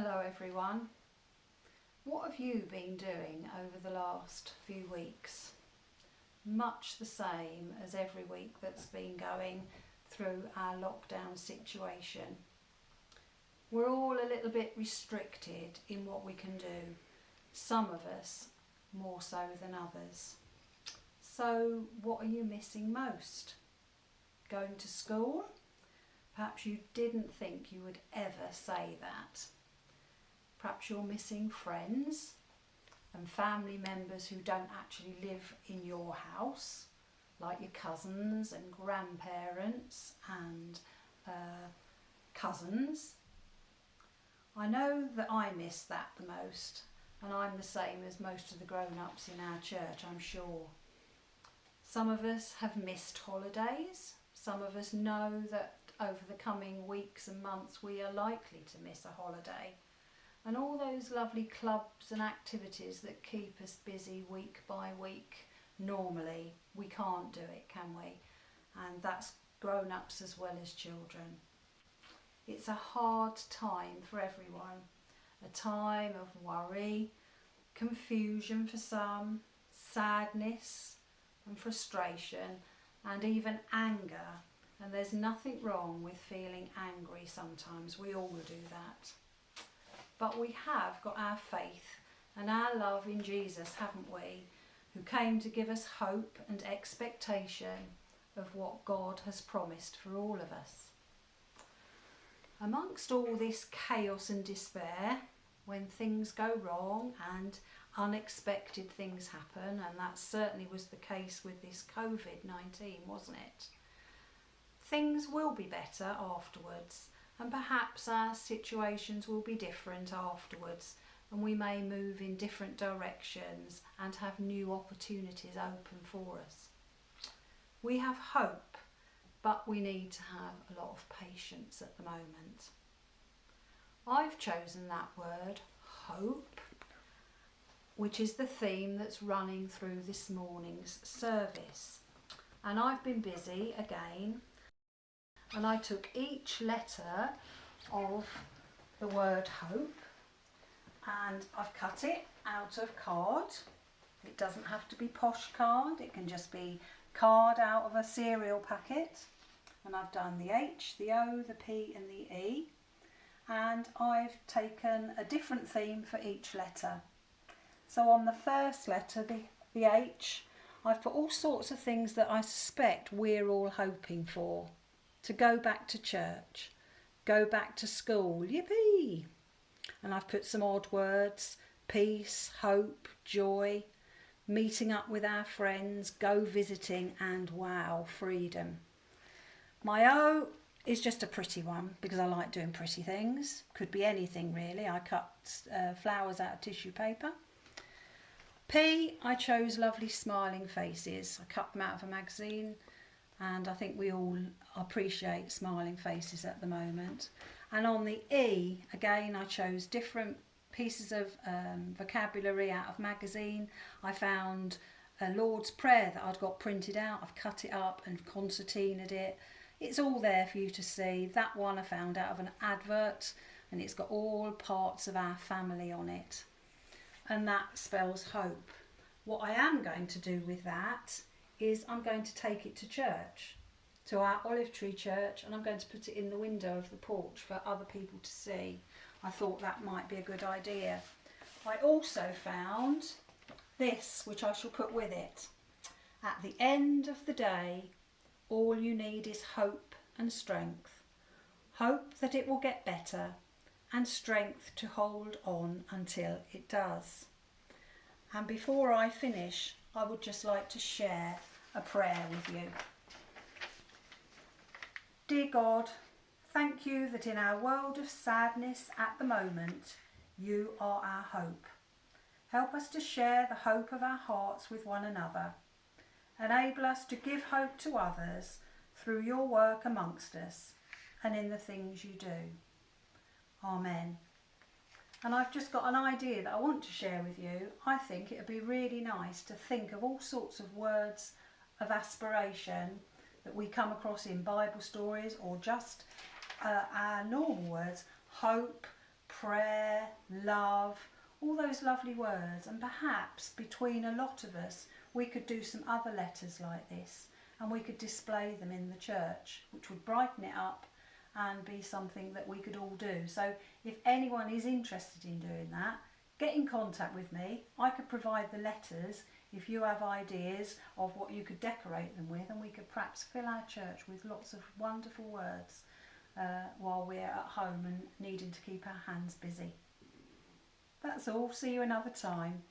Hello everyone. What have you been doing over the last few weeks? Much the same as every week that's been going through our lockdown situation. We're all a little bit restricted in what we can do. Some of us more so than others. So what are you missing most? Going to school? Perhaps you didn't think you would ever say that. Perhaps you're missing friends and family members who don't actually live in your house, like your cousins and grandparents and cousins. I know that I miss that the most, and I'm the same as most of the grown-ups in our church, I'm sure. Some of us have missed holidays. Some of us know that over the coming weeks and months we are likely to miss a holiday. And all those lovely clubs and activities that keep us busy week by week, normally we can't do it, can we? And that's grown-ups as well as children. It's a hard time for everyone. A time of worry, confusion for some, sadness and frustration, and even anger. And there's nothing wrong with feeling angry sometimes. We all do that. But we have got our faith and our love in Jesus, haven't we? Who came to give us hope and expectation of what God has promised for all of us. Amongst all this chaos and despair, when things go wrong and unexpected things happen, and that certainly was the case with this COVID-19, wasn't it? Things will be better afterwards. And perhaps our situations will be different afterwards, and we may move in different directions and have new opportunities open for us. We have hope, but we need to have a lot of patience at the moment. I've chosen that word, hope, which is the theme that's running through this morning's service. And I've been busy again. And I took each letter of the word hope and I've cut it out of card. It doesn't have to be posh card, it can just be card out of a cereal packet. And I've done the H, the O, the P and the E. And I've taken a different theme for each letter. So on the first letter, the H, I've put all sorts of things that I suspect we're all hoping for. To go back to church, go back to school, yippee! And I've put some odd words, peace, hope, joy, meeting up with our friends, go visiting, and wow, freedom. My O is just a pretty one because I like doing pretty things. Could be anything really. I cut flowers out of tissue paper. P, I chose lovely smiling faces. I cut them out of a magazine. And I think we all appreciate smiling faces at the moment. And on the E, again, I chose different pieces of vocabulary out of magazine. I found a Lord's Prayer that I'd got printed out. I've cut it up and concertinaed it. It's all there for you to see. That one I found out of an advert, and it's got all parts of our family on it. And that spells hope. What I am going to do with that is I'm going to take it to church, to our olive tree church, and I'm going to put it in the window of the porch for other people to see. I thought that might be a good idea. I also found this, which I shall put with it. At the end of the day, all you need is hope and strength. Hope that it will get better and strength to hold on until it does. And before I finish, I would just like to share a prayer with you. Dear God, thank you that in our world of sadness at the moment, you are our hope. Help us to share the hope of our hearts with one another. Enable us to give hope to others through your work amongst us and in the things you do. Amen. And I've just got an idea that I want to share with you. I think it would be really nice to think of all sorts of words of aspiration that we come across in Bible stories or just our normal words, hope, prayer, love, all those lovely words, and perhaps between a lot of us we could do some other letters like this and we could display them in the church, which would brighten it up and be something that we could all do. So if anyone is interested in doing that, get in contact with me. I could provide the letters if you have ideas of what you could decorate them with, and we could perhaps fill our church with lots of wonderful words while we're at home and needing to keep our hands busy. That's all. See you another time.